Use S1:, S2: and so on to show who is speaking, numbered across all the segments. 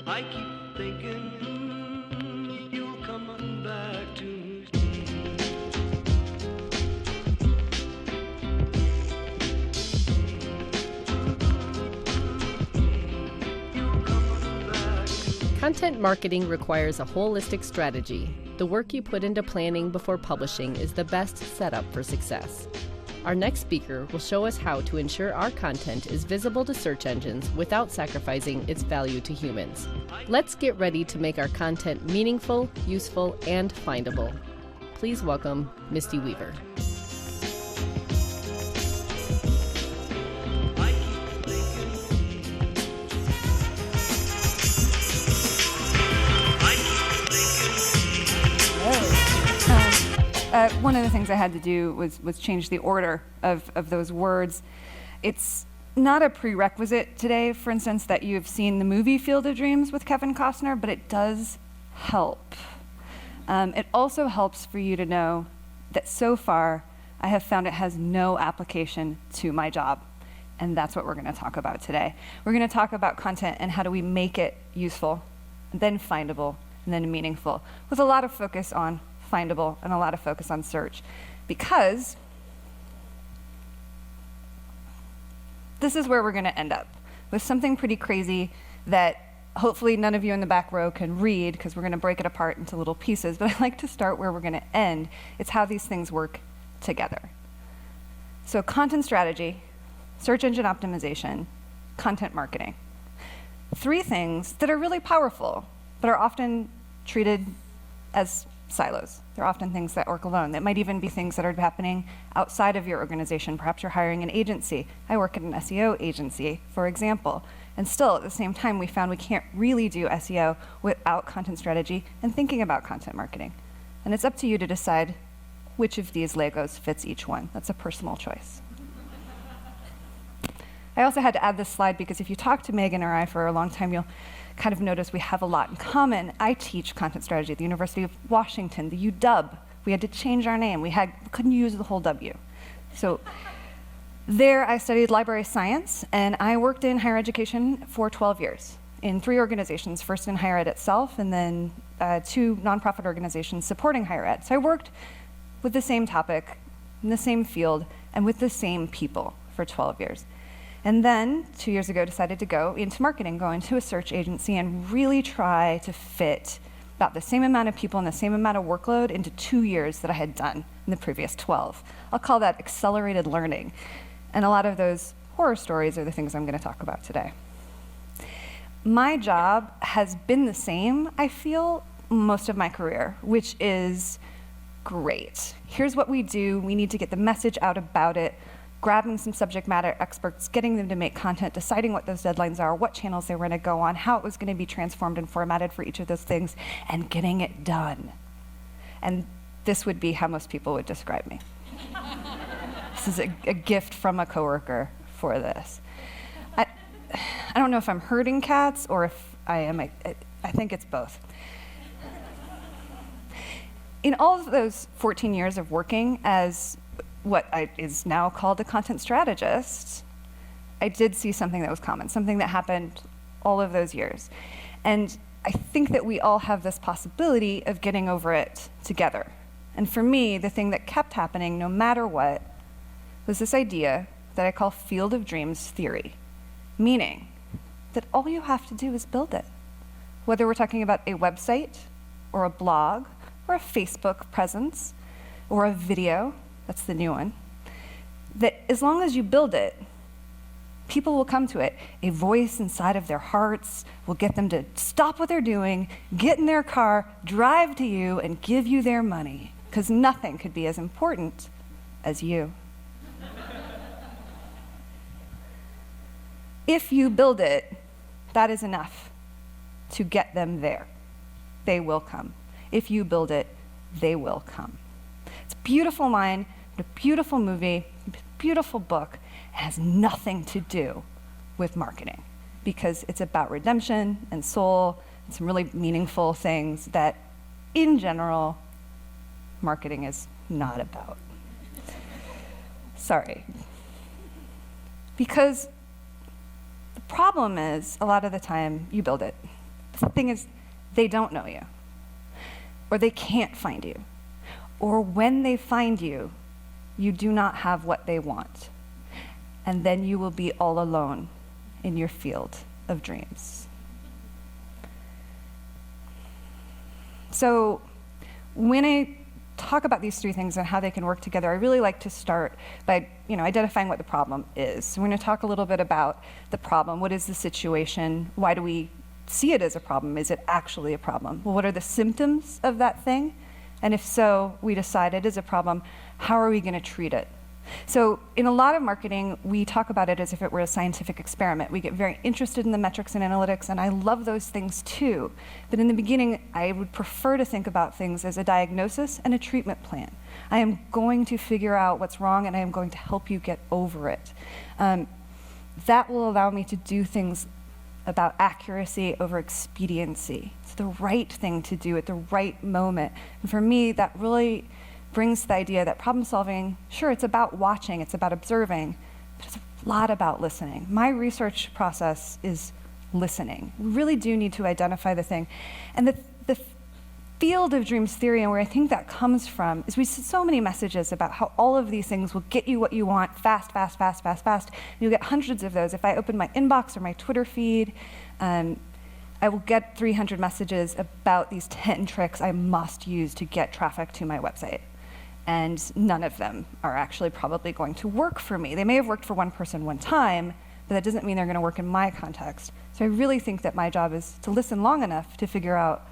S1: I keep thinking you'll come on back to me.
S2: Content marketing requires a holistic strategy. The work you put into planning before publishing is the best setup for success. Our next speaker will show us how to ensure our content is visible to search engines without sacrificing its value to humans. Let's get ready to make our content meaningful, useful, and findable. Please welcome Misty Weaver.
S3: One of the things I had to do was change the order of those words. It's not a prerequisite today, for instance, that you've seen the movie Field of Dreams with Kevin Costner, but it does help. It also helps for you to know that so far I have found it has no application to my job, and that's what we're going to talk about today. We're going to talk about content and how do we make it useful, and then findable, and then meaningful, with a lot of focus on findable and a lot of focus on search, because this is where we're going to end up, with something pretty crazy that hopefully none of you in the back row can read, because we're going to break it apart into little pieces, but I like to start where we're going to end. It's how these things work together. So content strategy, search engine optimization, content marketing. Three things that are really powerful, but are often treated as silos. They're often things that work alone. That might even be things that are happening outside of your organization. Perhaps you're hiring an agency. I work at an SEO agency, for example. And still, at the same time, we found we can't really do SEO without content strategy and thinking about content marketing. And it's up to you to decide which of these Legos fits each one. That's a personal choice. I also had to add this slide because if you talk to Megan or I for a long time, you'll kind of notice we have a lot in common. I teach content strategy at the University of Washington, the UW. We had to change our name. We couldn't use the whole W. So there I studied library science, and I worked in higher education for 12 years in 3 organizations, first in higher ed itself, and then 2 nonprofit organizations supporting higher ed. So I worked with the same topic, in the same field, and with the same people for 12 years. And then, 2 years ago, decided to go into marketing, go into a search agency, and really try to fit about the same amount of people and the same amount of workload into 2 years that I had done in the previous 12. I'll call that accelerated learning. And a lot of those horror stories are the things I'm going to talk about today. My job has been the same, I feel, most of my career, which is great. Here's what we do. We need to get the message out about it, grabbing some subject matter experts, getting them to make content, deciding what those deadlines are, what channels they were going to go on, how it was going to be transformed and formatted for each of those things, and getting it done. And this would be how most people would describe me. This is a gift from a coworker for this. I don't know if I'm herding cats or if I am. I think it's both. In all of those 14 years of working as what is now called a content strategist, I did see something that was common, something that happened all of those years. And I think that we all have this possibility of getting over it together. And for me, the thing that kept happening no matter what was this idea that I call Field of Dreams theory, meaning that all you have to do is build it. Whether we're talking about a website or a blog or a Facebook presence or a video, that's the new one, that as long as you build it, people will come to it. A voice inside of their hearts will get them to stop what they're doing, get in their car, drive to you, and give you their money, because nothing could be as important as you. If you build it, that is enough to get them there. They will come. If you build it, they will come. It's a beautiful line, a beautiful movie, a beautiful book. It has nothing to do with marketing because it's about redemption and soul and some really meaningful things that, in general, marketing is not about. Sorry. Because the problem is, a lot of the time, you build it. The thing is, they don't know you, or they can't find you, or when they find you, you do not have what they want. And then you will be all alone in your field of dreams. So when I talk about these three things and how they can work together, I really like to start by identifying what the problem is. So we're going to talk a little bit about the problem. What is the situation? Why do we see it as a problem? Is it actually a problem? Well, what are the symptoms of that thing? And if so, we decide it is a problem, how are we going to treat it? So in a lot of marketing, we talk about it as if it were a scientific experiment. We get very interested in the metrics and analytics, and I love those things too. But in the beginning, I would prefer to think about things as a diagnosis and a treatment plan. I am going to figure out what's wrong, and I am going to help you get over it. That will allow me to do things about accuracy over expediency. It's the right thing to do at the right moment. And for me, that really brings the idea that problem solving, sure, it's about watching, it's about observing, but it's a lot about listening. My research process is listening. We really do need to identify the thing. And the field of dreams theory, and where I think that comes from, is we see so many messages about how all of these things will get you what you want fast, fast, fast, fast, fast. And you'll get hundreds of those. If I open my inbox or my Twitter feed, I will get 300 messages about these 10 tricks I must use to get traffic to my website. And none of them are actually probably going to work for me. They may have worked for one person one time, but that doesn't mean they're going to work in my context. So I really think that my job is to listen long enough to figure out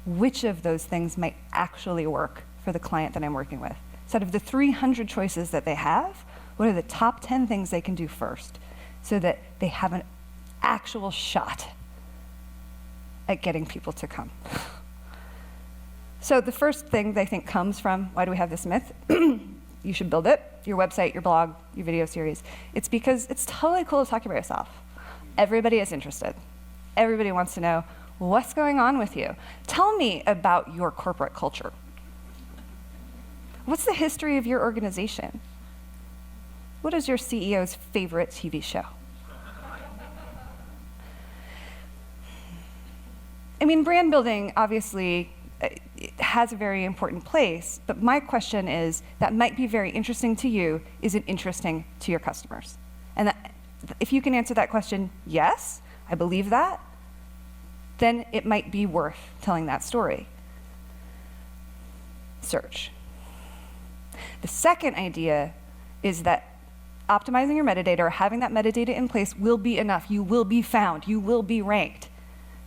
S3: which of those things might actually work for the client that I'm working with. So out of the 300 choices that they have, what are the top 10 things they can do first so that they have an actual shot at getting people to come? So the first thing they think comes from, why do we have this myth? You should build it, your website, your blog, your video series. It's because it's totally cool to talk about yourself. Everybody is interested. Everybody wants to know, what's going on with you? Tell me about your corporate culture. What's the history of your organization? What is your CEO's favorite TV show? I mean, brand building, obviously, it has a very important place, but my question is, that might be very interesting to you, is it interesting to your customers? And if you can answer that question, yes, I believe that, then it might be worth telling that story. Search. The second idea is that optimizing your metadata or having that metadata in place will be enough. You will be found, you will be ranked.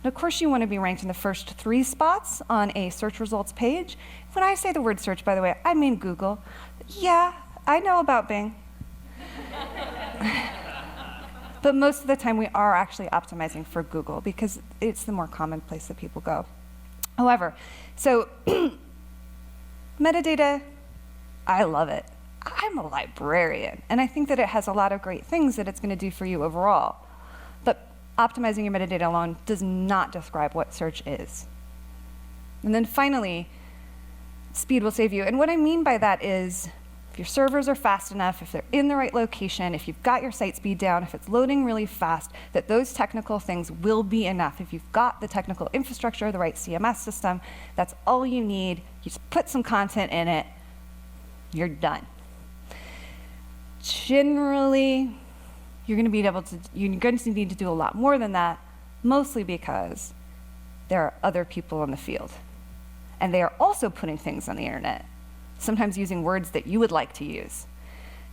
S3: And of course you want to be ranked in the first 3 spots on a search results page. When I say the word search, by the way, I mean Google. Yeah, I know about Bing. But most of the time we are actually optimizing for Google because it's the more common place that people go. However, so metadata, I love it. I'm a librarian, and I think that it has a lot of great things that it's going to do for you overall. But optimizing your metadata alone does not describe what search is. And then finally, speed will save you. And what I mean by that is, if your servers are fast enough, if they're in the right location, if you've got your site speed down, if it's loading really fast, that those technical things will be enough. If you've got the technical infrastructure, the right CMS system, that's all you need. You just put some content in it, you're done. Generally, you're going to need to do a lot more than that, mostly because there are other people on the field. And they are also putting things on the internet, sometimes using words that you would like to use.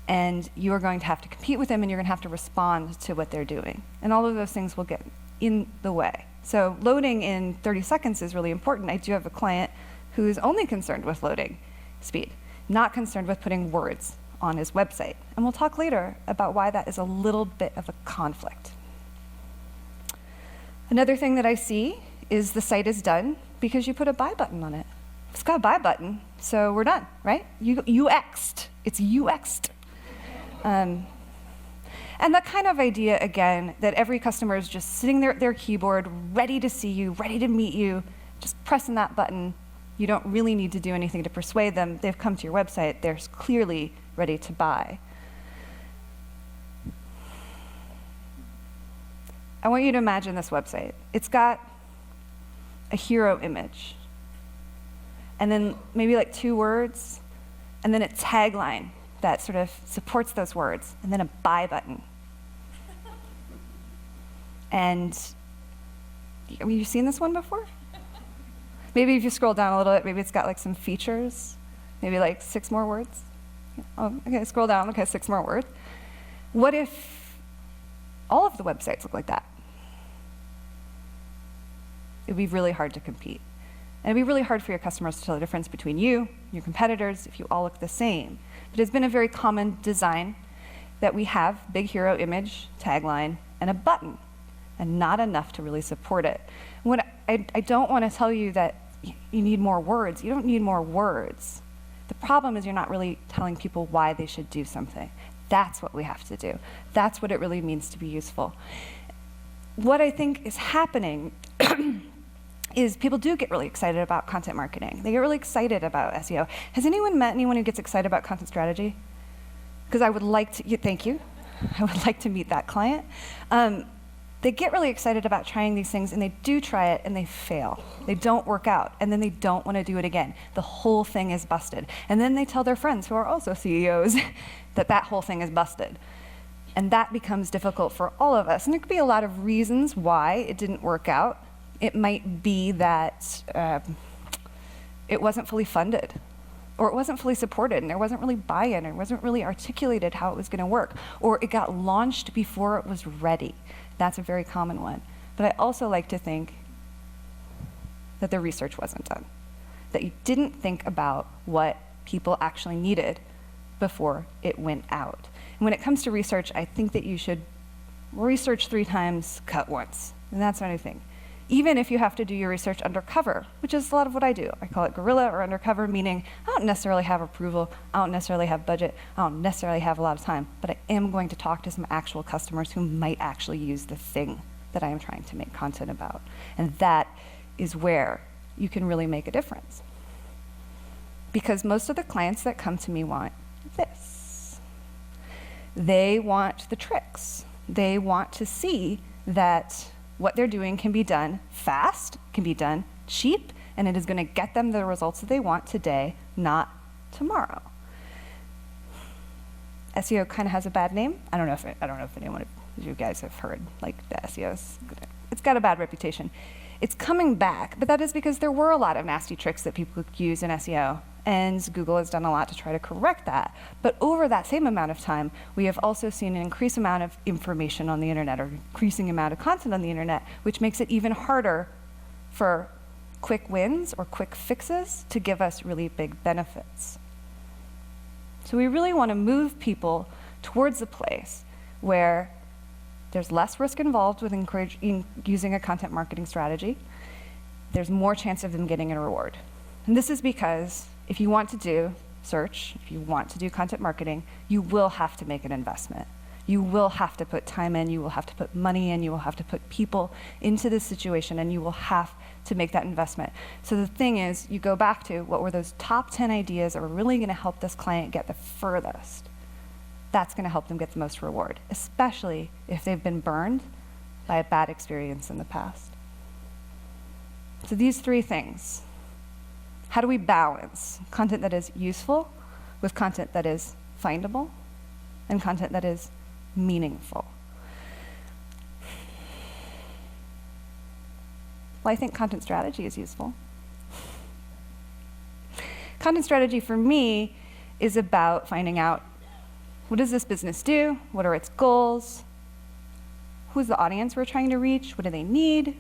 S3: And you are going to have to compete with them, and you're going to have to respond to what they're doing. And all of those things will get in the way. So loading in 30 seconds is really important. I do have a client who is only concerned with loading speed, not concerned with putting words on his website. And we'll talk later about why that is a little bit of a conflict. Another thing that I see is the site is done because you put a buy button on it. It's got a buy button, so we're done, right? UX'd. It's UX'd. And that kind of idea, again, that every customer is just sitting there at their keyboard, ready to see you, ready to meet you, just pressing that button. You don't really need to do anything to persuade them. They've come to your website. They're clearly ready to buy. I want you to imagine this website. It's got a hero image, and then maybe like 2 words, and then a tagline that sort of supports those words, and then a buy button. And have you seen this one before? Maybe if you scroll down a little bit, maybe it's got like some features, maybe like 6 more words. Oh, okay, scroll down, okay, 6 more words. What if all of the websites look like that? It'd be really hard to compete. And it'd be really hard for your customers to tell the difference between you, your competitors, if you all look the same. But it's been a very common design that we have big hero image, tagline, and a button, and not enough to really support it. What I don't want to tell you that you need more words. You don't need more words. The problem is you're not really telling people why they should do something. That's what we have to do. That's what it really means to be useful. What I think is happening is people do get really excited about content marketing. They get really excited about SEO. Has anyone met anyone who gets excited about content strategy? Because I would like to, thank you. I would like to meet that client. They get really excited about trying these things, and they do try it, and they fail. They don't work out, and then they don't want to do it again. The whole thing is busted. And then they tell their friends who are also CEOs that that whole thing is busted. And that becomes difficult for all of us. And there could be a lot of reasons why it didn't work out. It might be that it wasn't fully funded, or it wasn't fully supported, and there wasn't really buy-in, or it wasn't really articulated how it was going to work, or it got launched before it was ready. That's a very common one. But I also like to think that the research wasn't done, that you didn't think about what people actually needed before it went out. And when it comes to research, I think that you should research 3 times, cut once. And that's what I think. Even if you have to do your research undercover, which is a lot of what I do. I call it guerrilla or undercover, meaning I don't necessarily have approval, I don't necessarily have budget, I don't necessarily have a lot of time, but I am going to talk to some actual customers who might actually use the thing that I am trying to make content about. And that is where you can really make a difference. Because most of the clients that come to me want this. They want the tricks. They want to see that what they're doing can be done fast, can be done cheap, and it is going to get them the results that they want today, not tomorrow. SEO kind of has a bad name. I don't know if anyone of you guys have heard like the SEOs. It's got a bad reputation. It's coming back, but that is because there were a lot of nasty tricks that people could use in SEO, and Google has done a lot to try to correct that. But over that same amount of time, we have also seen an increased amount of information on the internet, or increasing amount of content on the internet, which makes it even harder for quick wins or quick fixes to give us really big benefits. So we really want to move people towards a place where there's less risk involved with using a content marketing strategy. There's more chance of them getting a reward. And this is because if you want to do search, if you want to do content marketing, you will have to make an investment. You will have to put time in, you will have to put money in, you will have to put people into this situation, and you will have to make that investment. So the thing is, you go back to what were those top 10 ideas that were really going to help this client get the furthest. That's going to help them get the most reward, especially if they've been burned by a bad experience in the past. So these 3 things. How do we balance content that is useful with content that is findable and content that is meaningful? Well, I think content strategy is useful. Content strategy for me is about finding out, what does this business do? What are its goals? Who's the audience we're trying to reach? What do they need?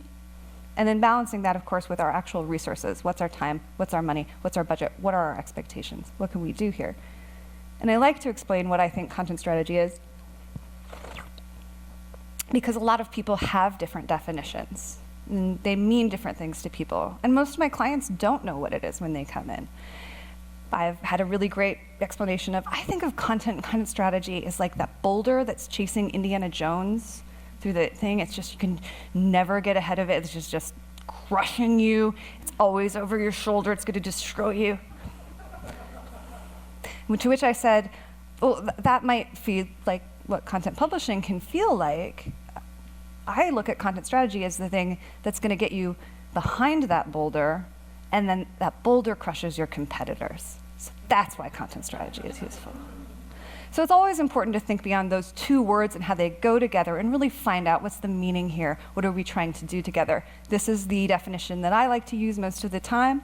S3: And then balancing that, of course, with our actual resources. What's our time? What's our money? What's our budget? What are our expectations? What can we do here? And I like to explain what I think content strategy is, because a lot of people have different definitions. And they mean different things to people. And most of my clients don't know what it is when they come in. I've had a really great explanation of, I think of content strategy as like that boulder that's chasing Indiana Jones through the thing. It's just, you can never get ahead of it. It's just crushing you. It's always over your shoulder. It's going to destroy you. To which I said, well, that might feel like what content publishing can feel like. I look at content strategy as the thing that's going to get you behind that boulder, and then that boulder crushes your competitors. So that's why content strategy is useful. So it's always important to think beyond those two words and how they go together and really find out what's the meaning here. What are we trying to do together? This is the definition that I like to use most of the time.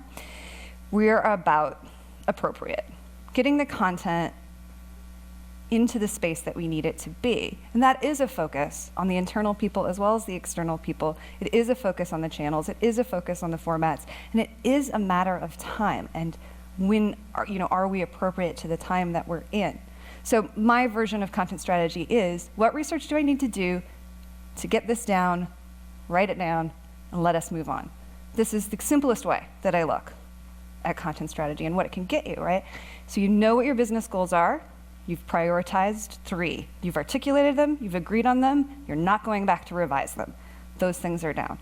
S3: We're about appropriate, getting the content into the space that we need it to be. And that is a focus on the internal people as well as the external people. It is a focus on the channels. It is a focus on the formats. And it is a matter of time. And when are we appropriate to the time that we're in? So my version of content strategy is, what research do I need to do to get this down, write it down, and let us move on? This is the simplest way that I look at content strategy and what it can get you, right? So you know what your business goals are. You've prioritized 3. You've articulated them. You've agreed on them. You're not going back to revise them. Those things are down.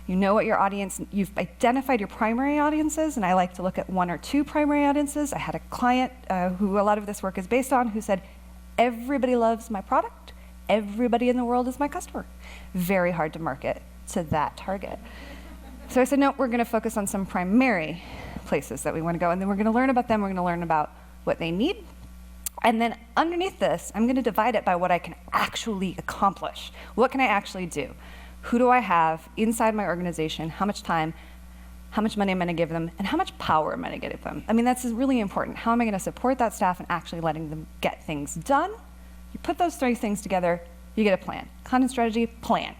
S3: You know what your audience, you've identified your primary audiences, and I like to look at 1 or 2 primary audiences. I had a client who a lot of this work is based on who said, everybody loves my product. Everybody in the world is my customer. Very hard to market to that target. So I said, no, we're going to focus on some primary places that we want to go, and then we're going to learn about them. We're going to learn about what they need. And then underneath this, I'm going to divide it by what I can actually accomplish. What can I actually do? Who do I have inside my organization? How much time? How much money am I going to give them? And how much power am I going to give them? I mean, that's really important. How am I going to support that staff and actually letting them get things done? You put those 3 things together, you get a plan. Content strategy, plan.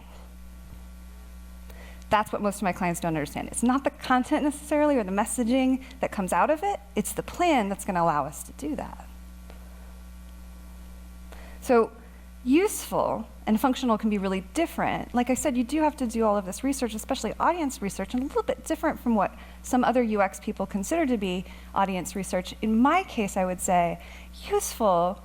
S3: That's what most of my clients don't understand. It's not the content necessarily or the messaging that comes out of it. It's the plan that's going to allow us to do that. So useful and functional can be really different. Like I said, you do have to do all of this research, especially audience research, and a little bit different from what some other UX people consider to be audience research. In my case, I would say useful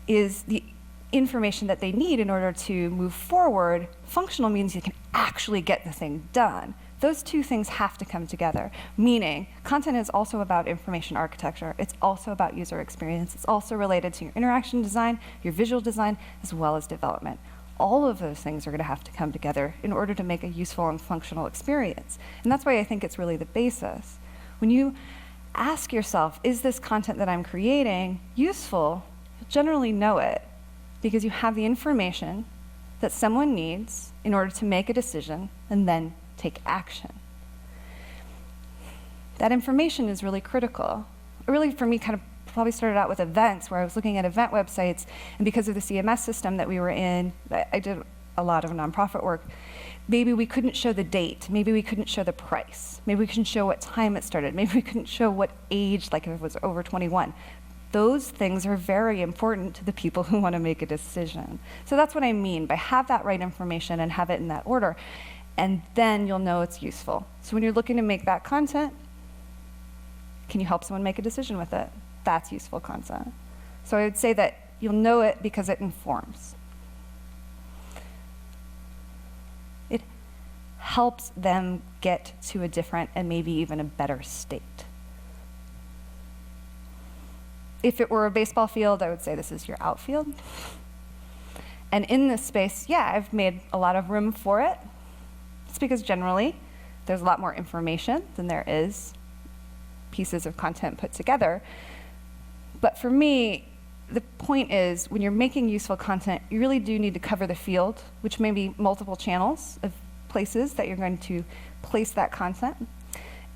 S3: is the information that they need in order to move forward. Functional means you can actually get the thing done. Those 2 things have to come together, meaning content is also about information architecture. It's also about user experience. It's also related to your interaction design, your visual design, as well as development. All of those things are going to have to come together in order to make a useful and functional experience. And that's why I think it's really the basis. When you ask yourself, is this content that I'm creating useful, you'll generally know it because you have the information that someone needs in order to make a decision and then take action. That information is really critical. It really, for me, kind of probably started out with events, where I was looking at event websites, and because of the CMS system that we were in, I did a lot of nonprofit work. Maybe we couldn't show the date. Maybe we couldn't show the price. Maybe we couldn't show what time it started. Maybe we couldn't show what age, like if it was over 21. Those things are very important to the people who want to make a decision. So that's what I mean by have that right information and have it in that order. And then you'll know it's useful. So when you're looking to make that content, can you help someone make a decision with it? That's useful content. So I would say that you'll know it because it informs. It helps them get to a different and maybe even a better state. If it were a baseball field, I would say this is your outfield. And in this space, yeah, I've made a lot of room for it. It's because generally, there's a lot more information than there is pieces of content put together. But for me, the point is, when you're making useful content, you really do need to cover the field, which may be multiple channels of places that you're going to place that content,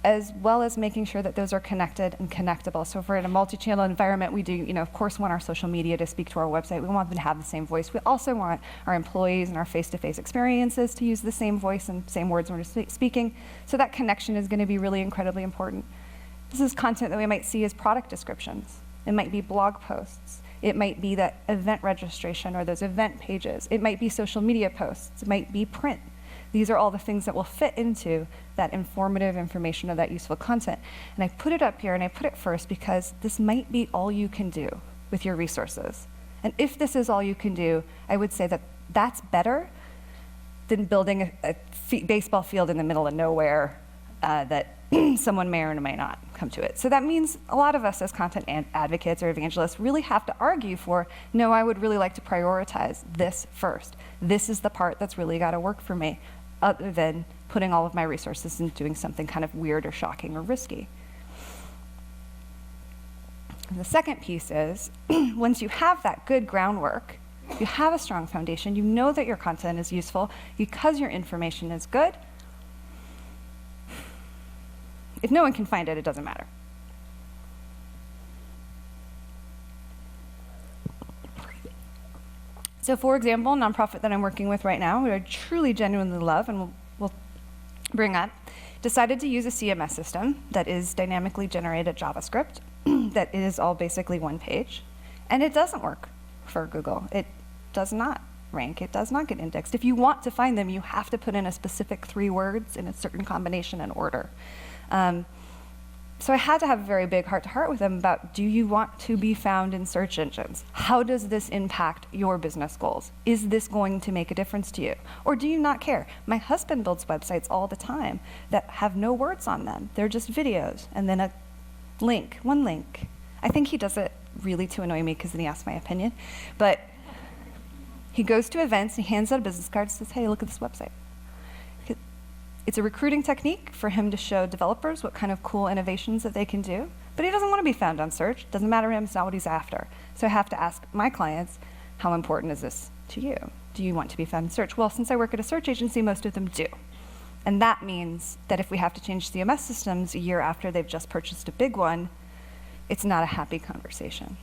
S3: as well as making sure that those are connected and connectable. So if we're in a multi-channel environment, we do, of course, want our social media to speak to our website. We want them to have the same voice. We also want our employees and our face-to-face experiences to use the same voice and same words when we're speaking. So that connection is going to be really incredibly important. This is content that we might see as product descriptions. It might be blog posts. It might be that event registration or those event pages. It might be social media posts. It might be print. These are all the things that will fit into that informative information of that useful content. And I put it up here, and I put it first because this might be all you can do with your resources. And if this is all you can do, I would say that that's better than building a baseball field in the middle of nowhere that someone may or may not come to it. So that means a lot of us as content advocates or evangelists really have to argue for, no, I would really like to prioritize this first. This is the part that's really got to work for me, other than putting all of my resources into doing something kind of weird or shocking or risky. And the second piece is, once you have that good groundwork, you have a strong foundation, you know that your content is useful because your information is good. If no one can find it, it doesn't matter. So for example, a nonprofit that I'm working with right now, who I truly, genuinely love and we'll bring up, decided to use a CMS system that is dynamically generated JavaScript, that is all basically one page, and it doesn't work for Google. It does not rank, it does not get indexed. If you want to find them, you have to put in a specific 3 words in a certain combination and order. So I had to have a very big heart-to-heart with them about, do you want to be found in search engines? How does this impact your business goals? Is this going to make a difference to you? Or do you not care? My husband builds websites all the time that have no words on them. They're just videos and then a link, one link. I think he does it really to annoy me because then he asks my opinion. But he goes to events, he hands out a business card and says, hey, look at this website. It's a recruiting technique for him to show developers what kind of cool innovations that they can do, but he doesn't want to be found on search. Doesn't matter to him, it's not what he's after. So I have to ask my clients, how important is this to you? Do you want to be found in search? Well, since I work at a search agency, most of them do. And that means that if we have to change CMS systems a year after they've just purchased a big one, it's not a happy conversation.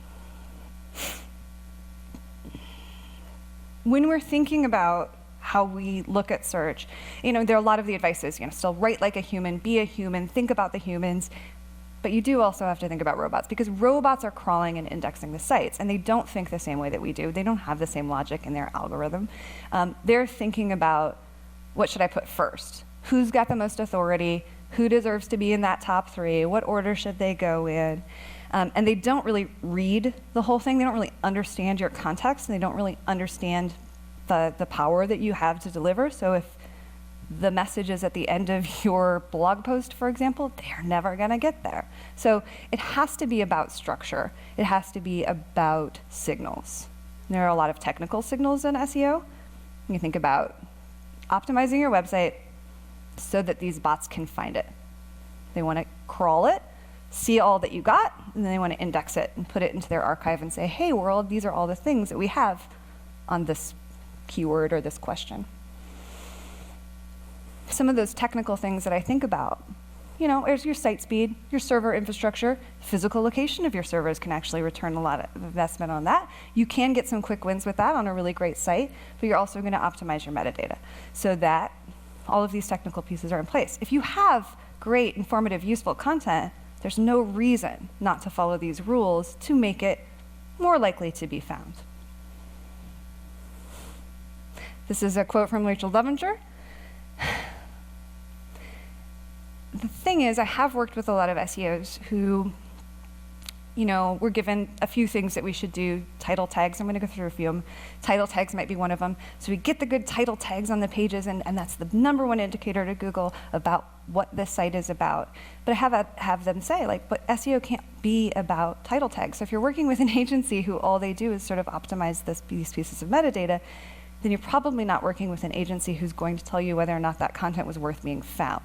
S3: When we're thinking about how we look at search, there are a lot of the advices, still write like a human, be a human, think about the humans, but you do also have to think about robots, because robots are crawling and indexing the sites, and they don't think the same way that we do. They don't have the same logic in their algorithm. They're thinking about, what should I put first? Who's got the most authority? Who deserves to be in that top 3? What order should they go in? And they don't really read the whole thing. They don't really understand your context, and they don't really understand the power that you have to deliver. So if the message is at the end of your blog post, for example, they're never going to get there. So it has to be about structure. It has to be about signals. There are a lot of technical signals in SEO. You think about optimizing your website so that these bots can find it. They want to crawl it, see all that you got, and then they want to index it and put it into their archive and say, hey world, these are all the things that we have on this keyword or this question. Some of those technical things that I think about, is your site speed, your server infrastructure, physical location of your servers can actually return a lot of investment on that. You can get some quick wins with that on a really great site, but you're also going to optimize your metadata so that all of these technical pieces are in place. If you have great, informative, useful content, there's no reason not to follow these rules to make it more likely to be found. This is a quote from Rachel Levinger. The thing is, I have worked with a lot of SEOs who, were given a few things that we should do. Title tags, I'm going to go through a few of them. Title tags might be one of them. So we get the good title tags on the pages, and that's the #1 indicator to Google about what this site is about. But I have them say, but SEO can't be about title tags. So if you're working with an agency who all they do is sort of optimize these pieces of metadata, then you're probably not working with an agency who's going to tell you whether or not that content was worth being found.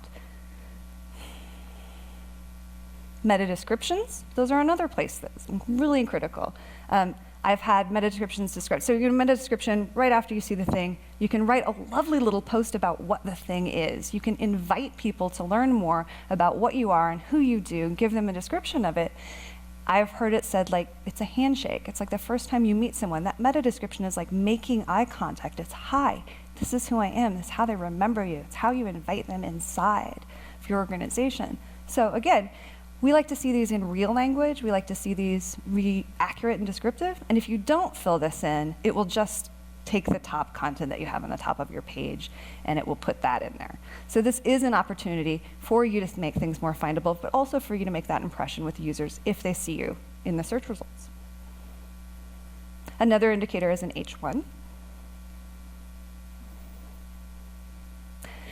S3: Meta descriptions, those are another place that's really critical. I've had meta descriptions described. So you get a meta description right after you see the thing. You can write a lovely little post about what the thing is. You can invite people to learn more about what you are and who you do, give them a description of it. I've heard it said it's a handshake. It's like the first time you meet someone. That meta description is like making eye contact. It's, hi, this is who I am. This is how they remember you. It's how you invite them inside of your organization. So again, we like to see these in real language. We like to see these accurate and descriptive. And if you don't fill this in, it will just take the top content that you have on the top of your page, and it will put that in there. So this is an opportunity for you to make things more findable, but also for you to make that impression with users if they see you in the search results. Another indicator is an H1.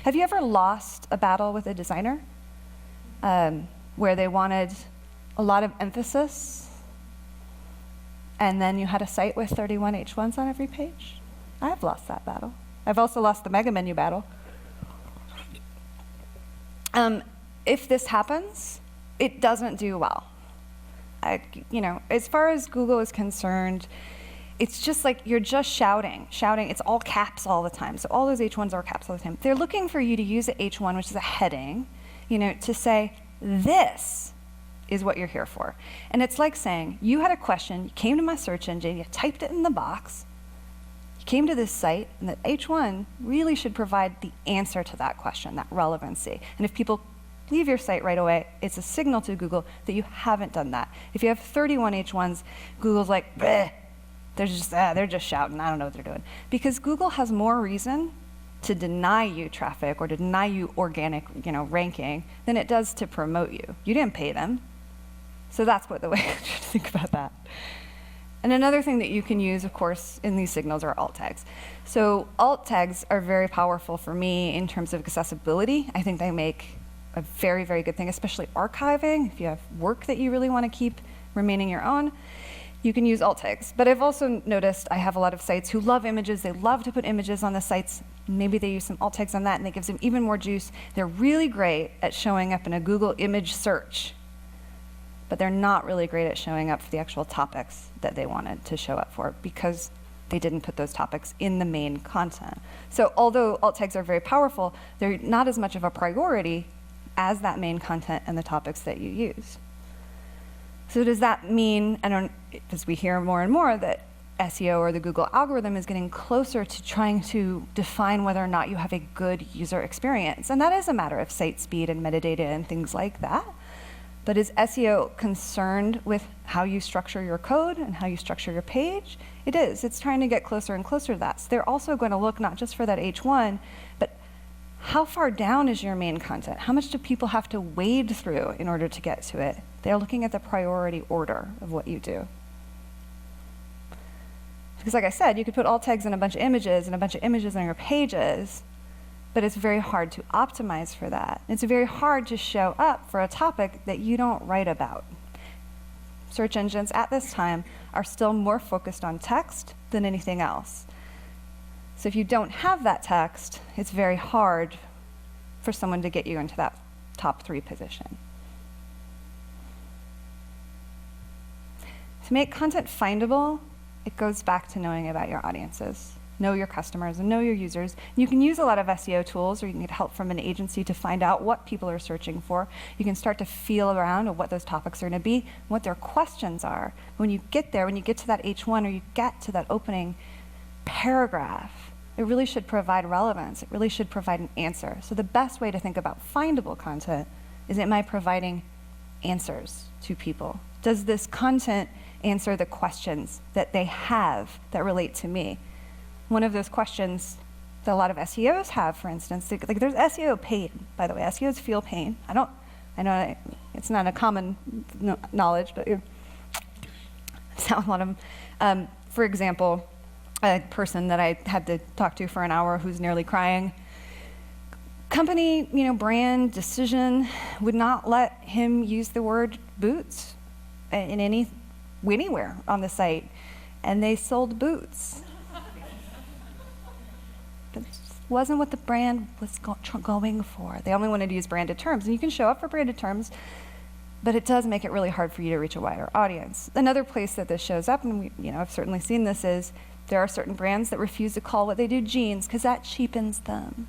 S3: Have you ever lost a battle with a designer where they wanted a lot of emphasis, and then you had a site with 31 H1s on every page? I've lost that battle. I've also lost the mega menu battle. If this happens, it doesn't do well. As far as Google is concerned, it's just like you're just shouting. It's all caps all the time. So all those H1s are caps all the time. They're looking for you to use the H1, which is a heading, to say, this is what you're here for. And it's like saying, you had a question, you came to my search engine, you typed it in the box, you came to this site, and that H1 really should provide the answer to that question, that relevancy. And if people leave your site right away, it's a signal to Google that you haven't done that. If you have 31 H1s, Google's like, bleh, they're just shouting, I don't know what they're doing. Because Google has more reason to deny you traffic or to deny you organic ranking than it does to promote you. You didn't pay them. So that's the way to think about that. And another thing that you can use, of course, in these signals are alt tags. So alt tags are very powerful for me in terms of accessibility. I think they make a very, very good thing, especially archiving. If you have work that you really want to keep remaining your own, you can use alt tags. But I've also noticed I have a lot of sites who love images. They love to put images on the sites. Maybe they use some alt tags on that, and that gives them even more juice. They're really great at showing up in a Google image search, but they're not really great at showing up for the actual topics that they wanted to show up for because they didn't put those topics in the main content. So although alt tags are very powerful, they're not as much of a priority as that main content and the topics that you use. So does that mean, as we hear more and more, that SEO or the Google algorithm is getting closer to trying to define whether or not you have a good user experience? And that is a matter of site speed and metadata and things like that. But is SEO concerned with how you structure your code and how you structure your page? It is. It's trying to get closer and closer to that. So they're also going to look not just for that H1, but how far down is your main content? How much do people have to wade through in order to get to it? They're looking at the priority order of what you do. Because like I said, you could put alt tags in a bunch of images and a bunch of images on your pages, but it's very hard to optimize for that. It's very hard to show up for a topic that you don't write about. Search engines at this time are still more focused on text than anything else. So if you don't have that text, it's very hard for someone to get you into that top 3 position. To make content findable, it goes back to knowing about your audiences. Know your customers and know your users. You can use a lot of SEO tools, or you can get help from an agency to find out what people are searching for. You can start to feel around at what those topics are going to be, what their questions are. When you get there, when you get to that H1 or you get to that opening paragraph, it really should provide relevance. It really should provide an answer. So the best way to think about findable content is, am I providing answers to people? Does this content answer the questions that they have that relate to me? One of those questions that a lot of SEOs have, for instance, like there's SEO pain, by the way. SEOs feel pain. I know it's not a common knowledge, but it's not a lot of them. For example, a person that I had to talk to for an hour who's nearly crying. Company, brand decision would not let him use the word boots in anywhere on the site, and they sold boots. That wasn't what the brand was going for. They only wanted to use branded terms, and you can show up for branded terms, but it does make it really hard for you to reach a wider audience. Another place that this shows up, and I've certainly seen this, is there are certain brands that refuse to call what they do jeans because that cheapens them.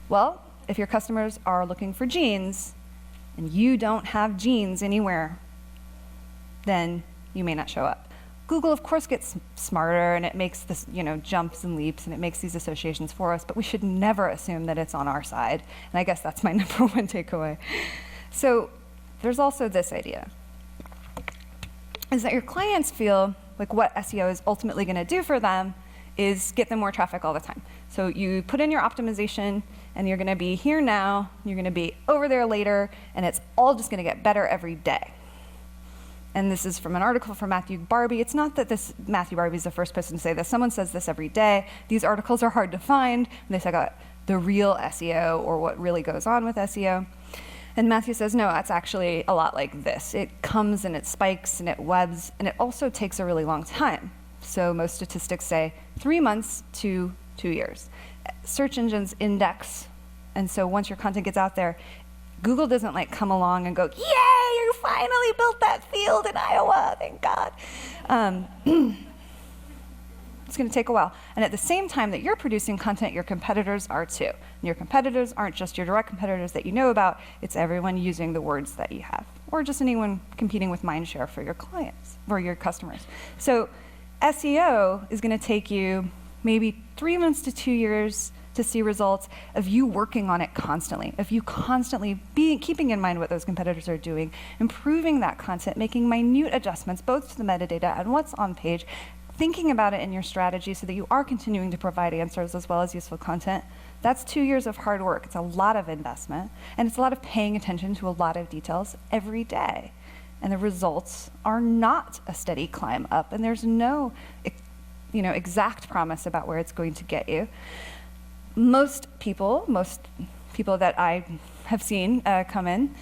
S3: Well, if your customers are looking for jeans and you don't have jeans anywhere, then you may not show up. Google, of course, gets smarter, and it makes this, jumps and leaps, and it makes these associations for us, but we should never assume that it's on our side. And I guess that's my number one takeaway. So there's also this idea, is that your clients feel like what SEO is ultimately going to do for them is get them more traffic all the time. So you put in your optimization, and you're going to be here now, you're going to be over there later, and it's all just going to get better every day. And this is from an article from Matthew Barbie. It's not that Matthew Barbie is the first person to say this. Someone says this every day. These articles are hard to find. And they talk about the real SEO, or what really goes on with SEO. And Matthew says, no, that's actually a lot like this. It comes and it spikes and it webs, and it also takes a really long time. So most statistics say 3 months to 2 years. Search engines index, and so once your content gets out there, Google doesn't like come along and go, yay, you finally built that field in Iowa, thank God. It's going to take a while. And at the same time that you're producing content, your competitors are too. And your competitors aren't just your direct competitors that you know about, it's everyone using the words that you have, or just anyone competing with mindshare for your clients, or your customers. So SEO is going to take you maybe 3 months to 2 years to see results of you working on it constantly, of you constantly keeping in mind what those competitors are doing, improving that content, making minute adjustments both to the metadata and what's on page, thinking about it in your strategy so that you are continuing to provide answers as well as useful content. That's 2 years of hard work. It's a lot of investment, and it's a lot of paying attention to a lot of details every day. And the results are not a steady climb up, and there's no exact promise about where it's going to get you. Most people that I have seen come in,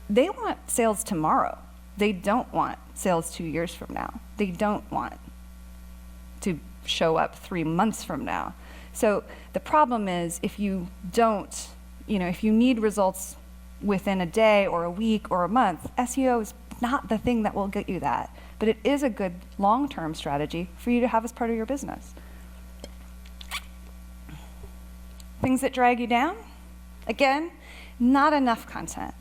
S3: they want sales tomorrow. They don't want sales 2 years from now. They don't want to show up 3 months from now. So the problem is if you don't, if you need results within a day or a week or a month, SEO is not the thing that will get you that. But it is a good long-term strategy for you to have as part of your business. Things that drag you down? Again, not enough content.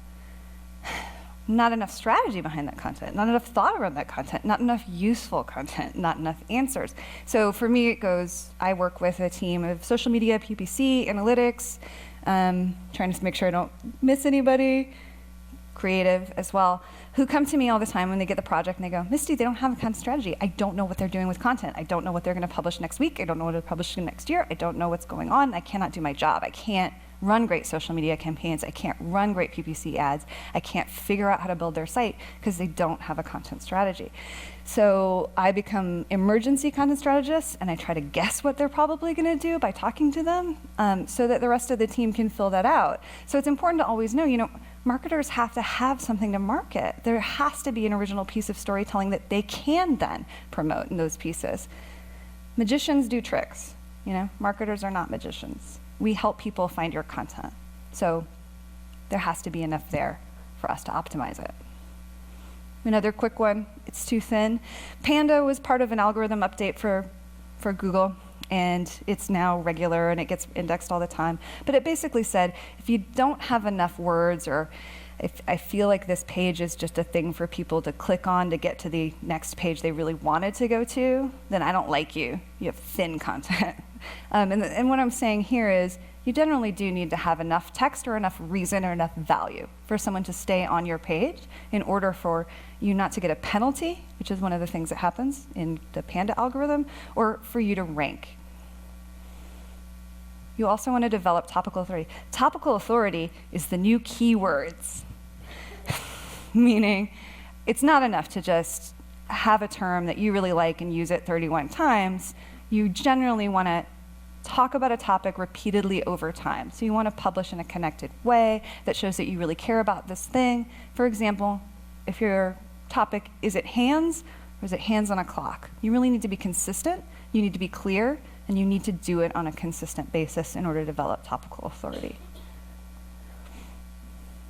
S3: Not enough strategy behind that content, not enough thought around that content, not enough useful content, not enough answers. So for me, it goes, I work with a team of social media, PPC, analytics, trying to make sure I don't miss anybody, creative as well, who come to me all the time when they get the project and they go, Misty, they don't have a content strategy. I don't know what they're doing with content. I don't know what they're gonna publish next week. I don't know what they're publishing next year. I don't know what's going on. I cannot do my job. I can't run great social media campaigns. I can't run great PPC ads. I can't figure out how to build their site because they don't have a content strategy. So I become emergency content strategists and I try to guess what they're probably gonna do by talking to them so that the rest of the team can fill that out. So it's important to always know, marketers have to have something to market. There has to be an original piece of storytelling that they can then promote in those pieces. Magicians do tricks, marketers are not magicians. We help people find your content. So there has to be enough there for us to optimize it. Another quick one, it's too thin. Panda was part of an algorithm update for Google, and it's now regular and it gets indexed all the time. But it basically said, if you don't have enough words, or if I feel like this page is just a thing for people to click on to get to the next page they really wanted to go to, then I don't like you. You have thin content. And what I'm saying here is you generally do need to have enough text or enough reason or enough value for someone to stay on your page in order for you not to get a penalty, which is one of the things that happens in the Panda algorithm, or for you to rank. You also want to develop topical authority. Topical authority is the new keywords, meaning it's not enough to just have a term that you really like and use it 31 times. You generally want to talk about a topic repeatedly over time. So you want to publish in a connected way that shows that you really care about this thing. For example, if your topic, is it hands or is it hands on a clock? You really need to be consistent, you need to be clear, and you need to do it on a consistent basis in order to develop topical authority.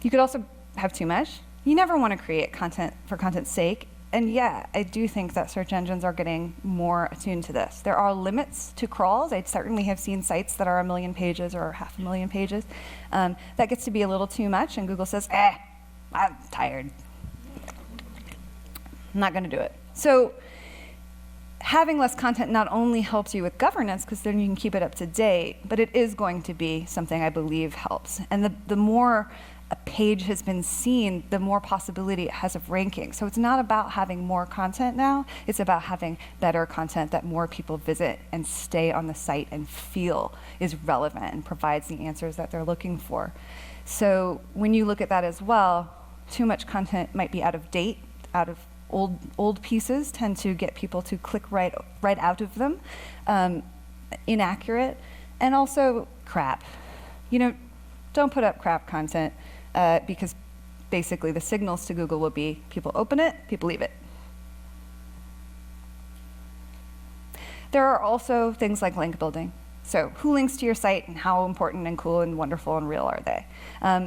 S3: You could also have too much. You never want to create content for content's sake. And yeah, I do think that search engines are getting more attuned to this. There are limits to crawls. I certainly have seen sites that are 1 million pages or 500,000 pages. That gets to be a little too much, and Google says, I'm tired. I'm not gonna do it. So having less content not only helps you with governance, because then you can keep it up to date, but it is going to be something I believe helps. And the more a page has been seen, the more possibility it has of ranking. So it's not about having more content now, it's about having better content that more people visit and stay on the site and feel is relevant and provides the answers that they're looking for. So when you look at that as well, too much content might be out of date, out of old pieces tend to get people to click right out of them, inaccurate, and also crap. Don't put up crap content because basically the signals to Google will be people open it, people leave it. There are also things like link building. So who links to your site and how important and cool and wonderful and real are they?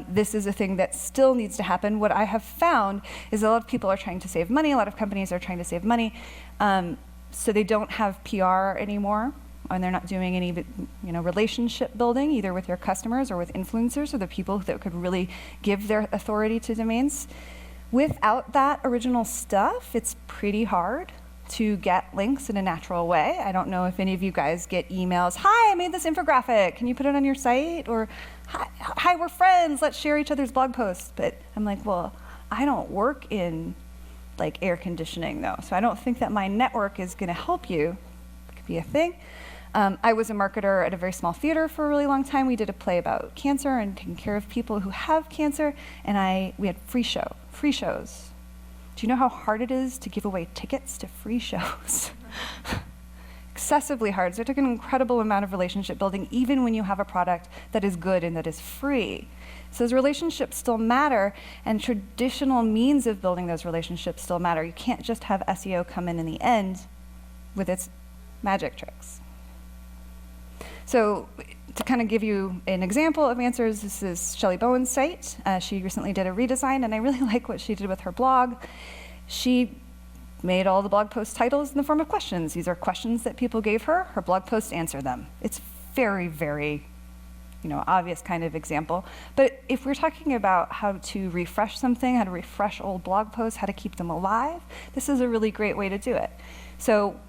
S3: This is a thing that still needs to happen. What I have found is a lot of people are trying to save money, a lot of companies are trying to save money, so they don't have PR anymore, and they're not doing any relationship building, either with your customers or with influencers or the people that could really give their authority to domains. Without that original stuff, it's pretty hard to get links in a natural way. I don't know if any of you guys get emails, hi, I made this infographic, can you put it on your site? Or, hi, we're friends, let's share each other's blog posts. But I'm like, well, I don't work in like air conditioning though, so I don't think that my network is gonna help you. It could be a thing. I was a marketer at a very small theater for a really long time. We did a play about cancer and taking care of people who have cancer, and we had free shows. Do you know how hard it is to give away tickets to free shows? Excessively hard. So it took an incredible amount of relationship building, even when you have a product that is good and that is free. So those relationships still matter, and traditional means of building those relationships still matter. You can't just have SEO come in the end with its magic tricks. So to kind of give you an example of answers, this is Shelley Bowen's site. She recently did a redesign, and I really like what she did with her blog. She made all the blog post titles in the form of questions. These are questions that people gave her. Her blog posts answer them. It's very, very obvious kind of example. But if we're talking about how to refresh something, how to refresh old blog posts, how to keep them alive, this is a really great way to do it. So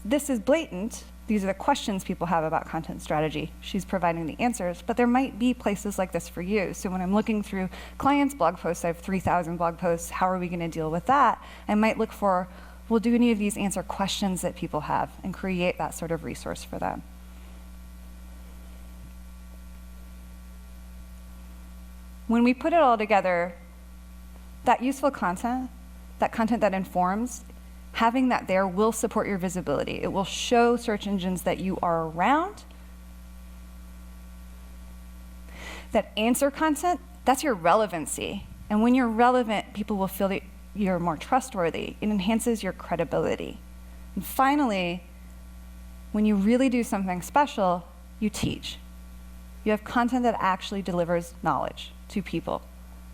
S3: this is blatant. These are the questions people have about content strategy. She's providing the answers, but there might be places like this for you. So when I'm looking through clients' blog posts, I have 3,000 blog posts, how are we gonna deal with that? I might look for, well, do any of these answer questions that people have and create that sort of resource for them? When we put it all together, that useful content, that content that informs, having that there will support your visibility. It will show search engines that you are around. That answer content, that's your relevancy. And when you're relevant, people will feel that you're more trustworthy. It enhances your credibility. And finally, when you really do something special, you teach. You have content that actually delivers knowledge to people.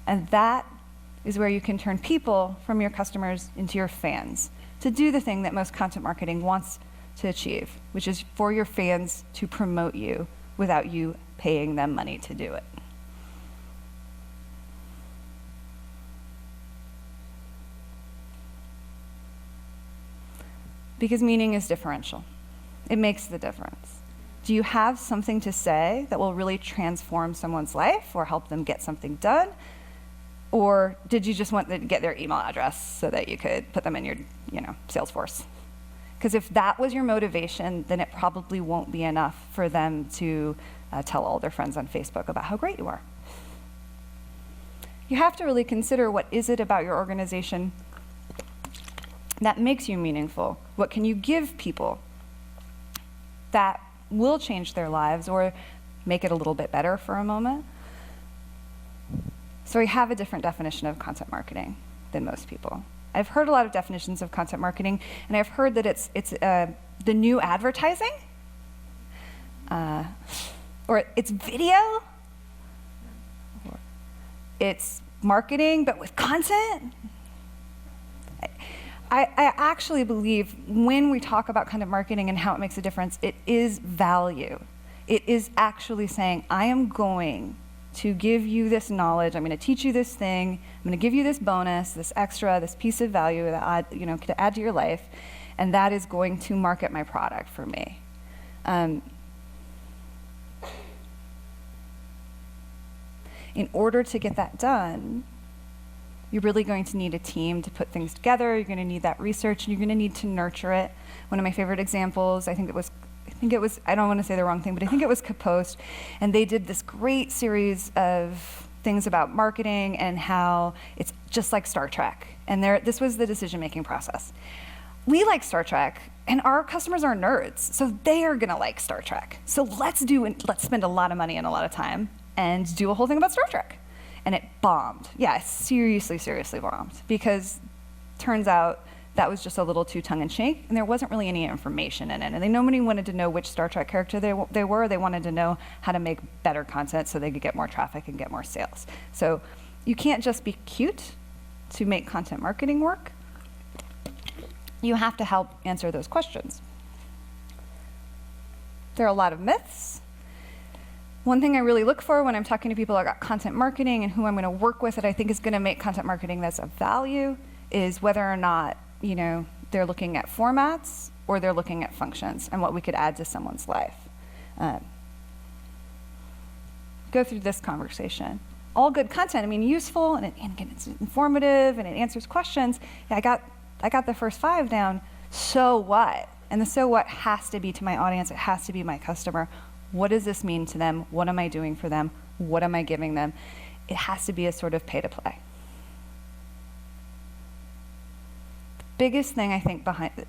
S3: And that is where you can turn people from your customers into your fans, to do the thing that most content marketing wants to achieve, which is for your fans to promote you without you paying them money to do it. Because meaning is differential. It makes the difference. Do you have something to say that will really transform someone's life or help them get something done? Or did you just want to get their email address so that you could put them in your, Salesforce? Because if that was your motivation, then it probably won't be enough for them to tell all their friends on Facebook about how great you are. You have to really consider, what is it about your organization that makes you meaningful? What can you give people that will change their lives or make it a little bit better for a moment? So we have a different definition of content marketing than most people. I've heard a lot of definitions of content marketing, and I've heard that it's the new advertising, or it's video, or it's marketing but with content. I actually believe when we talk about content marketing and how it makes a difference, it is value. It is actually saying, I am going to give you this knowledge, I'm going to teach you this thing, I'm going to give you this bonus, this extra, this piece of value that to add to your life, and that is going to market my product for me. In order to get that done, you're really going to need a team to put things together. You're going to need that research, and you're going to need to nurture it. One of my favorite examples, I think it was, I don't want to say the wrong thing, but I think it was Kapost, and they did this great series of things about marketing and how it's just like Star Trek. And this was the decision-making process. We like Star Trek, and our customers are nerds, so they are going to like Star Trek. So let's spend a lot of money and a lot of time and do a whole thing about Star Trek. And it bombed. Yeah, seriously bombed. Because turns out that was just a little too tongue-in-cheek, and there wasn't really any information in it. And nobody wanted to know which Star Trek character they were. They wanted to know how to make better content so they could get more traffic and get more sales. So you can't just be cute to make content marketing work. You have to help answer those questions. There are a lot of myths. One thing I really look for when I'm talking to people about content marketing and who I'm going to work with that I think is going to make content marketing that's of value is whether or not, they're looking at formats or they're looking at functions and what we could add to someone's life. Go through this conversation. All good content, useful and it's informative and it answers questions. Yeah, I got the first 5 down. So what? And the so what has to be to my audience. It has to be my customer. What does this mean to them? What am I doing for them? What am I giving them? It has to be a sort of pay to play. The biggest thing I think behind it,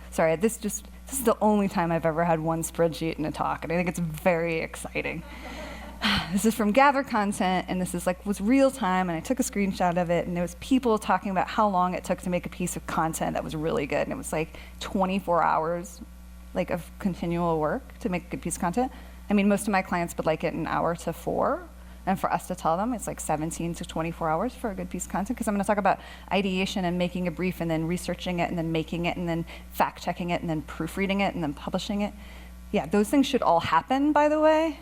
S3: sorry, this is the only time I've ever had one spreadsheet in a talk, and I think it's very exciting. This is from Gather Content, and this was real time, and I took a screenshot of it, and there was people talking about how long it took to make a piece of content that was really good, and it was 24 hours of continual work to make a good piece of content. Most of my clients would like it an hour to 4, and for us to tell them it's 17 to 24 hours for a good piece of content, because I'm going to talk about ideation and making a brief and then researching it and then making it and then fact-checking it and then proofreading it and then publishing it. Yeah, those things should all happen, by the way.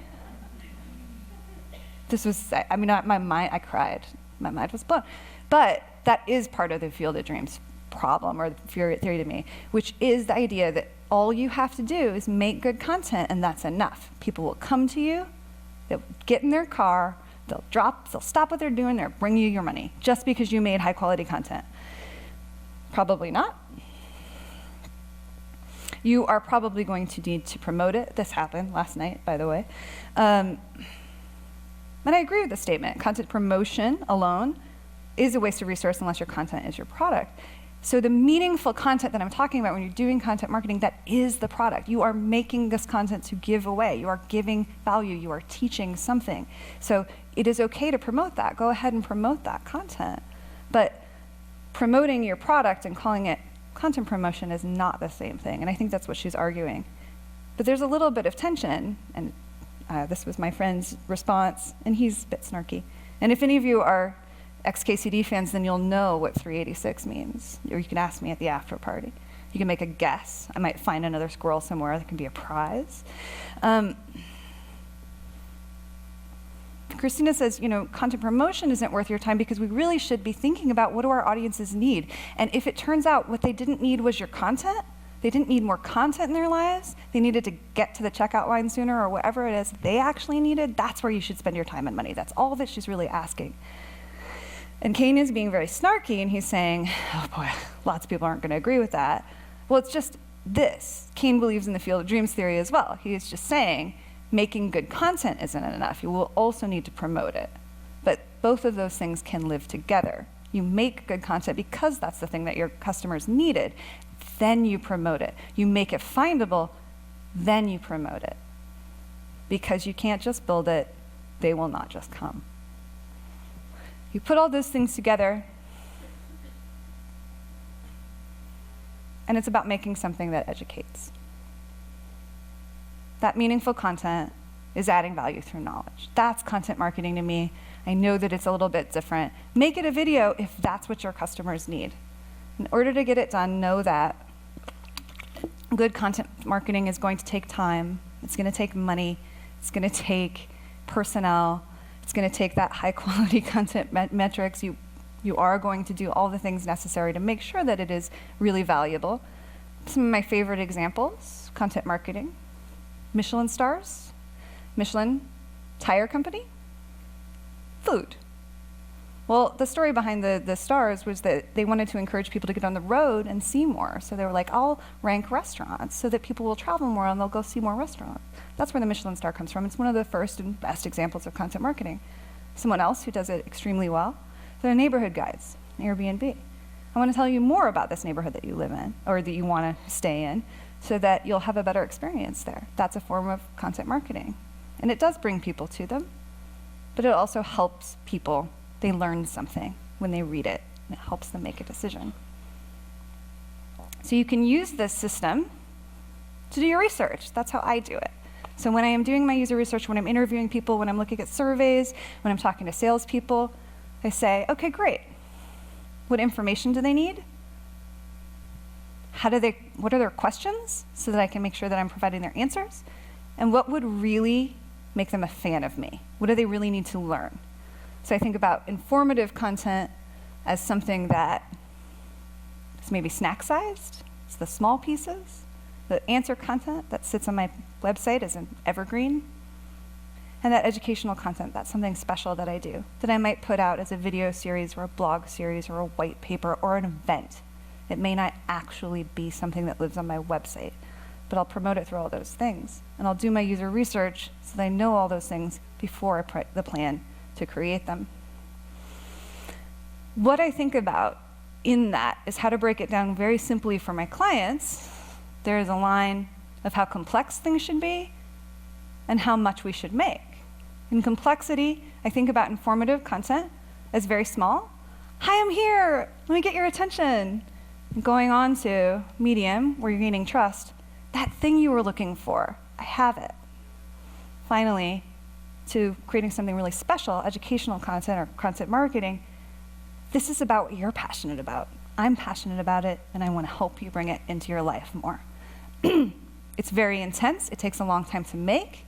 S3: This was, my mind, I cried. My mind was blown. But that is part of the Field of Dreams problem, or the theory to me, which is the idea that all you have to do is make good content, and that's enough. People will come to you, they'll get in their car, they'll stop what they're doing, they'll bring you your money, just because you made high quality content. Probably not. You are probably going to need to promote it. This happened last night, by the way. And I agree with the statement. Content promotion alone is a waste of resource unless your content is your product. So the meaningful content that I'm talking about when you're doing content marketing, that is the product. You are making this content to give away. You are giving value. You are teaching something. So it is okay to promote that. Go ahead and promote that content. But promoting your product and calling it content promotion is not the same thing. And I think that's what she's arguing. But there's a little bit of tension, and this was my friend's response, and he's a bit snarky. And if any of you are ex-KCD fans, then you'll know what 386 means. Or you can ask me at the after party. You can make a guess. I might find another squirrel somewhere that can be a prize. Christina says, content promotion isn't worth your time because we really should be thinking about what do our audiences need. And if it turns out what they didn't need was your content, they didn't need more content in their lives, they needed to get to the checkout line sooner or whatever it is they actually needed, that's where you should spend your time and money. That's all that she's really asking. And Kane is being very snarky, and he's saying, oh boy, lots of people aren't going to agree with that. Well, it's just this. Kane believes in the Field of Dreams theory as well. He is just saying making good content isn't enough. You will also need to promote it. But both of those things can live together. You make good content because that's the thing that your customers needed. Then you promote it. You make it findable, then you promote it. Because you can't just build it, they will not just come. You put all those things together, and it's about making something that educates. That meaningful content is adding value through knowledge. That's content marketing to me. I know that it's a little bit different. Make it a video if that's what your customers need. In order to get it done, know that good content marketing is going to take time. It's going to take money. It's going to take personnel. It's going to take that high quality content metrics. You are going to do all the things necessary to make sure that it is really valuable. Some of my favorite examples, content marketing, Michelin stars, Michelin tire company, food. Well, the story behind the stars was that they wanted to encourage people to get on the road and see more. So they were like, I'll rank restaurants so that people will travel more and they'll go see more restaurants. That's where the Michelin star comes from. It's one of the first and best examples of content marketing. Someone else who does it extremely well, they're neighborhood guides, Airbnb. I want to tell you more about this neighborhood that you live in or that you want to stay in so that you'll have a better experience there. That's a form of content marketing. And it does bring people to them, but it also helps people. They learn something when they read it, and it helps them make a decision. So you can use this system to do your research. That's how I do it. So when I am doing my user research, when I'm interviewing people, when I'm looking at surveys, when I'm talking to salespeople, I say, okay, great. What information do they need? What are their questions so that I can make sure that I'm providing their answers? And what would really make them a fan of me? What do they really need to learn? So I think about informative content as something that is maybe snack-sized. It's the small pieces. The answer content that sits on my website is an evergreen. And that educational content, that's something special that I do, that I might put out as a video series or a blog series or a white paper or an event. It may not actually be something that lives on my website, but I'll promote it through all those things. And I'll do my user research so that I know all those things before I put the plan to create them. What I think about in that is how to break it down very simply for my clients. There is a line of how complex things should be and how much we should make. In complexity, I think about informative content as very small. Hi, I'm here. Let me get your attention. Going on to medium, where you're gaining trust. That thing you were looking for, I have it. Finally, to creating something really special, educational content or content marketing, this is about what you're passionate about. I'm passionate about it, and I want to help you bring it into your life more. It's very intense. It takes a long time to make,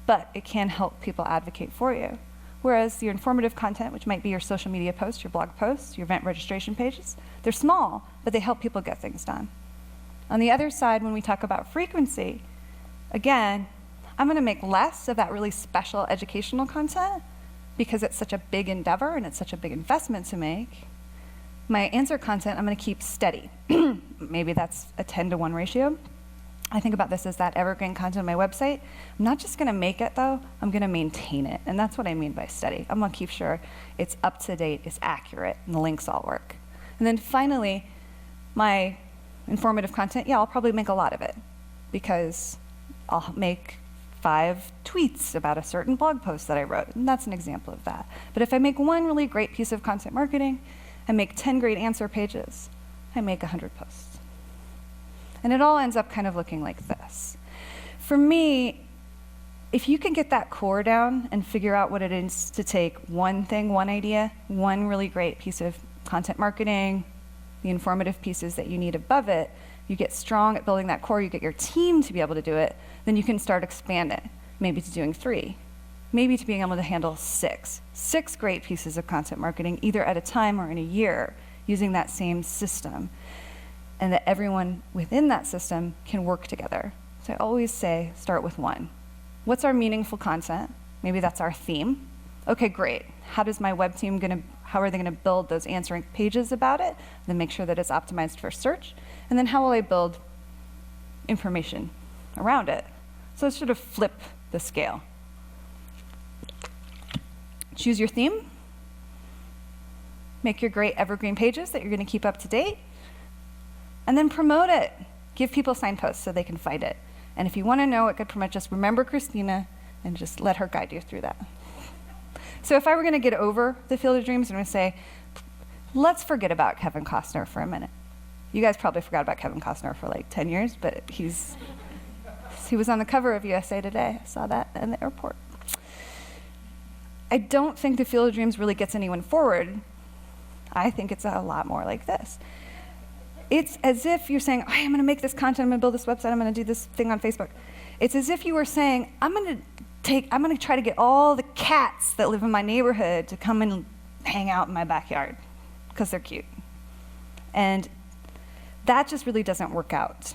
S3: but it can help people advocate for you. Whereas your informative content, which might be your social media posts, your blog posts, your event registration pages, they're small, but they help people get things done. On the other side, when we talk about frequency, again, I'm going to make less of that really special educational content because it's such a big endeavor and it's such a big investment to make. My answer content, I'm going to keep steady. Maybe that's a 10-to-1 ratio. I think about this as that evergreen content on my website. I'm not just going to make it, though. I'm going to maintain it. And that's what I mean by steady. I'm going to keep sure it's up to date, it's accurate, and the links all work. And then finally, my informative content, yeah, I'll probably make a lot of it because I'll make 5 tweets about a certain blog post that I wrote. And that's an example of that. But if I make one really great piece of content marketing, I make 10 great answer pages, I make 100 posts. And it all ends up kind of looking like this. For me, if you can get that core down and figure out what it is to take one thing, one idea, one really great piece of content marketing, the informative pieces that you need above it, you get strong at building that core, you get your team to be able to do it, then you can start expanding, maybe to doing 3, maybe to being able to handle 6 great pieces of content marketing, either at a time or in a year, using that same system. And that everyone within that system can work together. So I always say, start with 1. What's our meaningful content? Maybe that's our theme. Okay, great. How are they gonna build those answering pages about it? Then make sure that it's optimized for search. And then how will I build information around it? So it's sort of flip the scale. Choose your theme. Make your great evergreen pages that you're gonna keep up to date. And then promote it. Give people signposts so they can find it. And if you want to know what good promote, just remember Christina and just let her guide you through that. So if I were going to get over the Field of Dreams, I'm going to say, let's forget about Kevin Costner for a minute. You guys probably forgot about Kevin Costner for like 10 years, but he was on the cover of USA Today. I saw that in the airport. I don't think the Field of Dreams really gets anyone forward. I think it's a lot more like this. It's as if you're saying, I'm going to make this content, I'm going to build this website, I'm going to do this thing on Facebook. It's as if you were saying, I'm going to try to get all the cats that live in my neighborhood to come and hang out in my backyard because they're cute. And that just really doesn't work out.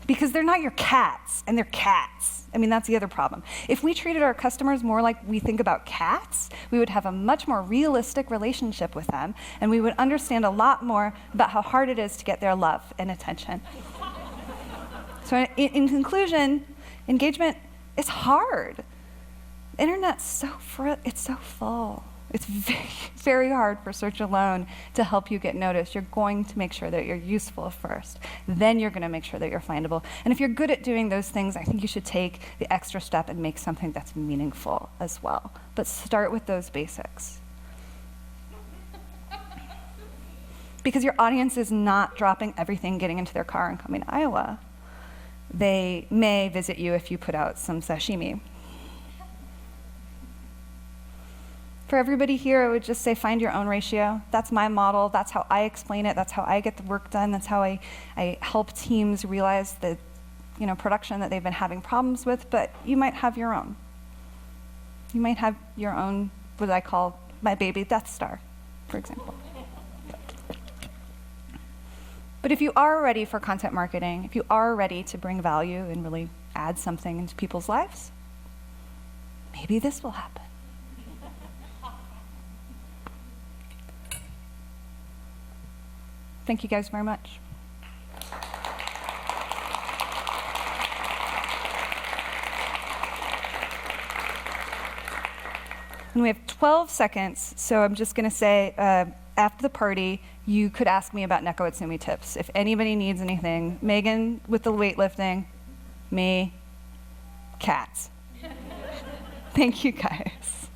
S3: Because they're not your cats, and they're cats. I mean, that's the other problem. If we treated our customers more like we think about cats, we would have a much more realistic relationship with them, and we would understand a lot more about how hard it is to get their love and attention. So in conclusion, engagement is hard. The internet's so full. It's very, very hard for search alone to help you get noticed. You're going to make sure that you're useful first. Then you're going to make sure that you're findable. And if you're good at doing those things, I think you should take the extra step and make something that's meaningful as well. But start with those basics. because your audience is not dropping everything, getting into their car, and coming to Iowa. They may visit you if you put out some sashimi. For everybody here, I would just say find your own ratio. That's my model. That's how I explain it. That's how I get the work done. That's how I help teams realize the production that they've been having problems with, but you might have your own. You might have your own, what I call my baby Death Star, for example. But if you are ready for content marketing, if you are ready to bring value and really add something into people's lives, maybe this will happen. Thank you guys very much. And we have 12 seconds, so I'm just going to say, after the party, you could ask me about Neko Atsumi tips. If anybody needs anything, Megan with the weightlifting, me, cats. Thank you, guys.